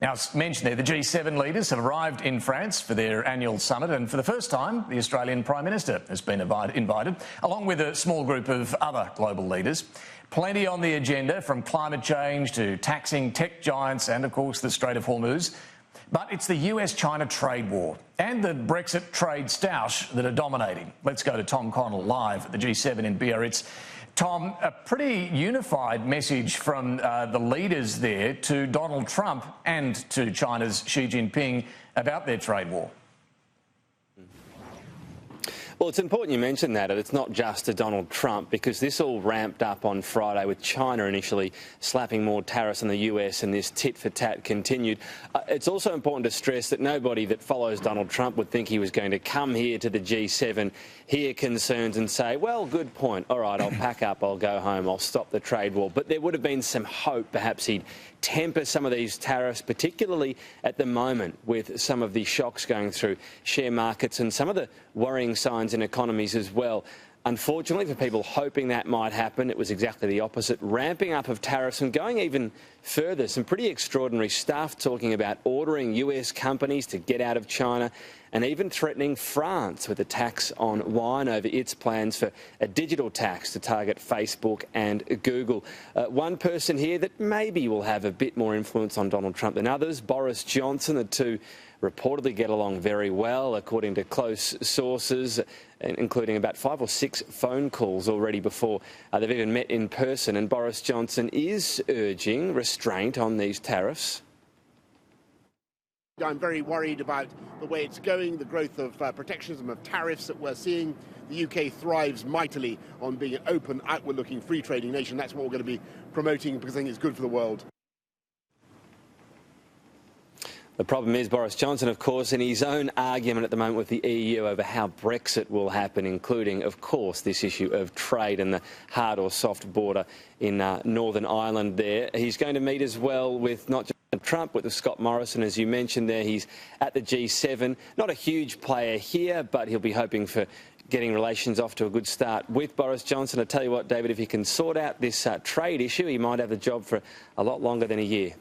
Now, as mentioned there, the G7 leaders have arrived in France for their annual summit, and for the first time, the Australian Prime Minister has been invited, along with a small group of other global leaders. Plenty on the agenda, from climate change to taxing tech giants and, of course, the Strait of Hormuz. But it's the US-China trade war and the Brexit trade stoush that are dominating. Let's go to Tom Connell live at the G7 in Biarritz. Tom, a pretty unified message from the leaders there to Donald Trump and to China's Xi Jinping about their trade war. Well, it's important you mention that. It's not just to Donald Trump, because this all ramped up on Friday with China initially slapping more tariffs on the US, and this tit-for-tat continued. It's also important to stress that nobody that follows Donald Trump would think he was going to come here to the G7, hear concerns and say, well, good point, all right, I'll pack up, I'll go home, I'll stop the trade war. But there would have been some hope perhaps he'd temper some of these tariffs, particularly at the moment with some of the shocks going through share markets and some of the worrying signs in economies as well. Unfortunately, for people hoping that might happen, it was exactly the opposite. Ramping up of tariffs and going even further, some pretty extraordinary stuff, talking about ordering US companies to get out of China and even threatening France with a tax on wine over its plans for a digital tax to target Facebook and Google. One person here that maybe will have a bit more influence on Donald Trump than others, Boris Johnson. The two reportedly get along very well, according to close sources, including about 5 or 6 phone calls already before they've even met in person. And Boris Johnson is urging restraint on these tariffs. I'm very worried about the way it's going, the growth of protectionism, of tariffs that we're seeing. The UK thrives mightily on being an open, outward-looking, free trading nation. That's what we're going to be promoting, because I think it's good for the world. The problem is Boris Johnson, of course, in his own argument at the moment with the EU over how Brexit will happen, including, of course, this issue of trade and the hard or soft border in Northern Ireland there. He's going to meet as well with not just Trump, with Scott Morrison, as you mentioned there. He's at the G7. Not a huge player here, but he'll be hoping for getting relations off to a good start with Boris Johnson. I tell you what, David, if he can sort out this trade issue, he might have the job for a lot longer than a year.